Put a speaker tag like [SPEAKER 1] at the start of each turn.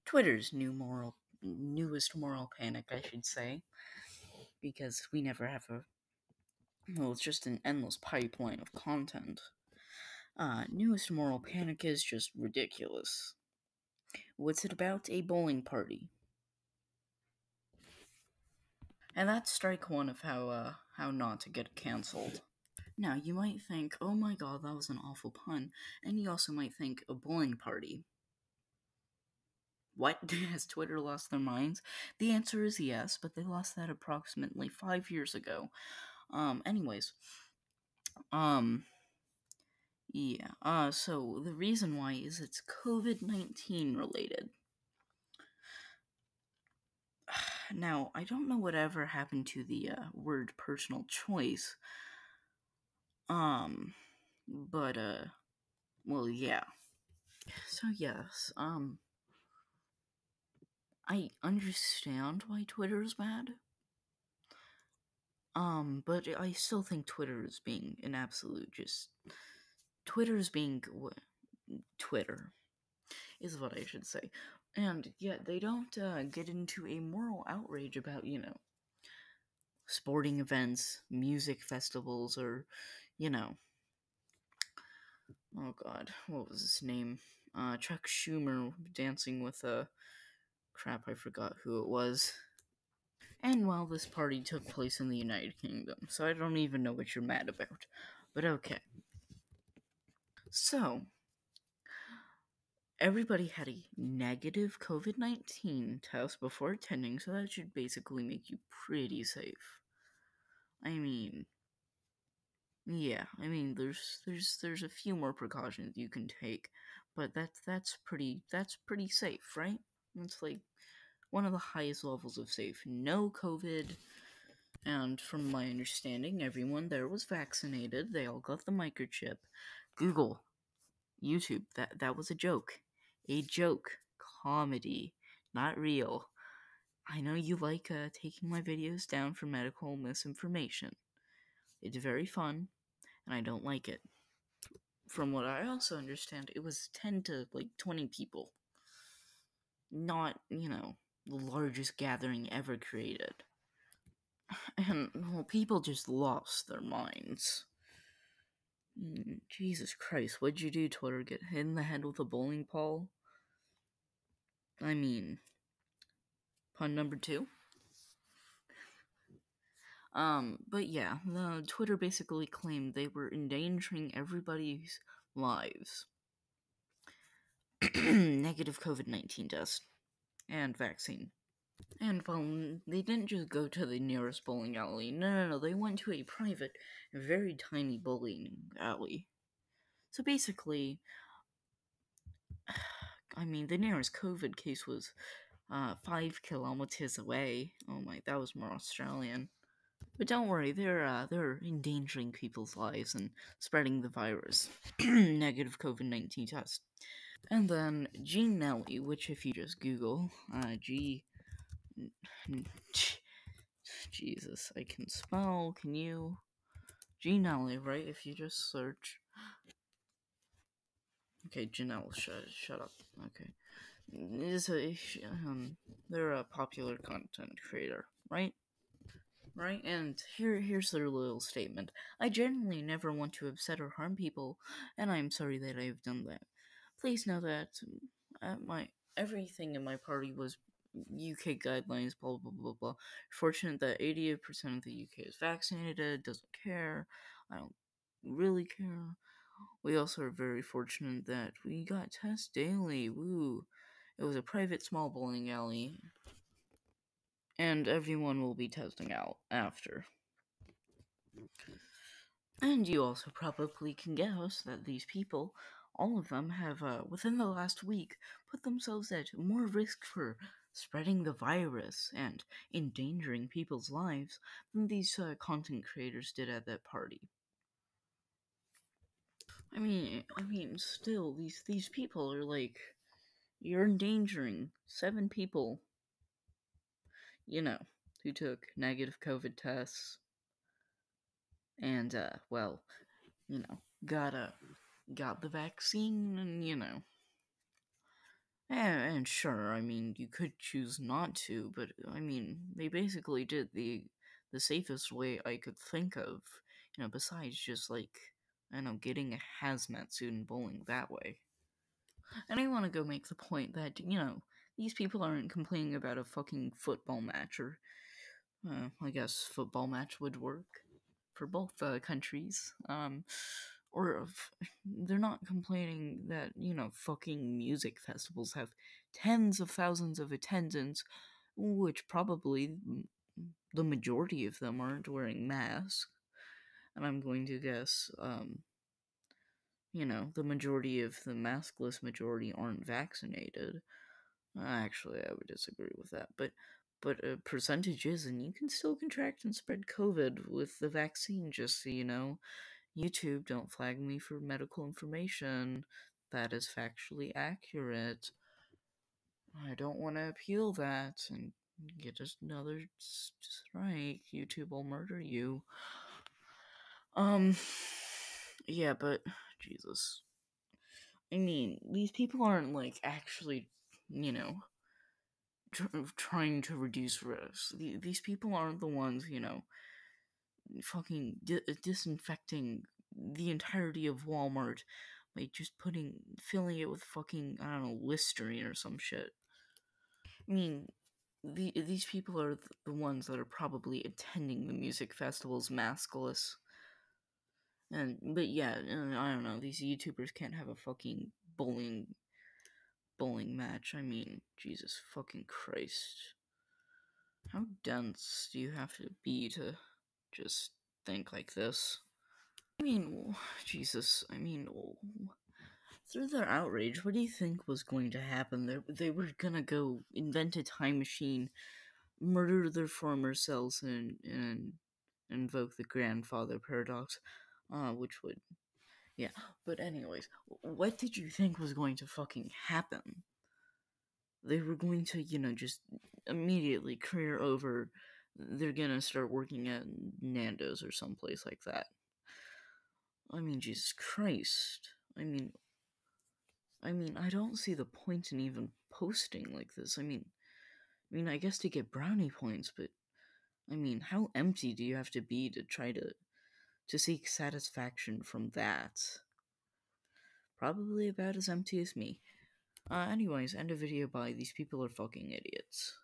[SPEAKER 1] Twitter's newest moral panic, I should say, because we never have it's just an endless pipeline of content. Newest moral panic is just ridiculous. What's it about? A bowling party. And that's strike one of how not to get cancelled. Now, you might think, oh my god, that was an awful pun, and you also might think, a bowling party. What? Has Twitter lost their minds? The answer is yes, but they lost that approximately 5 years ago. Anyways. Yeah, so the reason why is it's COVID-19 related. Now, I don't know whatever happened to the word personal choice. But, well, yeah. So, yes, I understand why Twitter is mad. But I still think Twitter is being an absolute Twitter is being Twitter is what I should say. And yet they don't get into a moral outrage about, sporting events, music festivals, or, oh god, what was his name? Chuck Schumer dancing with crap, I forgot who it was. And while this party took place in the United Kingdom, so I don't even know what you're mad about. But okay. So, everybody had a negative COVID-19 test before attending, so that should basically make you pretty safe. I mean, yeah, there's a few more precautions you can take, but that's pretty safe, right? It's like one of the highest levels of safe. No COVID, and from my understanding, everyone there was vaccinated. They all got the microchip. Google, YouTube, that was a joke. A joke. Comedy. Not real. I know you like taking my videos down for medical misinformation. It's very fun, and I don't like it. From what I also understand, it was 10 to 20 people. Not, the largest gathering ever created. And, well, people just lost their minds. Jesus Christ, what'd you do, Twitter? Get hit in the head with a bowling ball? I mean, pun number 2? But yeah, the Twitter basically claimed they were endangering everybody's lives. Negative COVID-19 test and vaccine. And well, they didn't just go to the nearest bowling alley. No, they went to a private, very tiny bowling alley. So basically, I mean, the nearest COVID case was 5 kilometers away. Oh my, that was more Australian. But don't worry, they're endangering people's lives and spreading the virus. Negative COVID-19 test. And then Gene Nelly, which if you just Google Jesus, I can spell. Can you? Gene Nelly, right? If you just search. Okay, Janelle, shut up. Okay, they're a popular content creator, right? Right, and here's their little statement. I genuinely never want to upset or harm people, and I am sorry that I have done that. Please know that my everything in my party was UK guidelines, blah blah blah blah. Fortunate that 88% of the UK is vaccinated, doesn't care. I don't really care. We also are very fortunate that we got tests daily. Woo! It was a private small bowling alley, and everyone will be testing out after. And you also probably can guess that these people, all of them, have, within the last week, put themselves at more risk for spreading the virus and endangering people's lives than these content creators did at that party. Still, these people are like, you're endangering 7 people, who took negative COVID tests and, got the vaccine, and, And sure, I mean, you could choose not to, but I mean, they basically did the safest way I could think of, besides just like, I don't know, getting a hazmat suit and bowling that way. And I want to go make the point that, these people aren't complaining about a fucking football match, or I guess football match would work for both countries. They're not complaining that, fucking music festivals have tens of thousands of attendants, which probably the majority of them aren't wearing masks. And I'm going to guess, the majority of the maskless majority aren't vaccinated. Actually, I would disagree with that, but a percentage is, and you can still contract and spread COVID with the vaccine. Just so you know, YouTube, don't flag me for medical information that is factually accurate. I don't want to appeal that and get another strike. YouTube will murder you. Yeah, but Jesus. I mean, these people aren't like actually, you know, trying to reduce risks. These people aren't the ones, fucking disinfecting the entirety of Walmart by just filling it with fucking, I don't know, Listerine or some shit. I mean, these people are the ones that are probably attending the music festivals maskless. But yeah, I don't know. These YouTubers can't have a fucking bowling match. I mean, Jesus fucking Christ. How dense do you have to be to just think like this? I mean, Jesus, through their outrage, what do you think was going to happen? They were gonna go invent a time machine, murder their former selves, and invoke the grandfather paradox, which would, yeah. But anyways, what did you think was going to fucking happen? They were going to, just immediately career over. They're gonna start working at Nando's or someplace like that. I mean, Jesus Christ. I don't see the point in even posting like this. I guess to get brownie points, but how empty do you have to be to try to seek satisfaction from that? Probably about as empty as me. Anyways, end of video by these people are fucking idiots.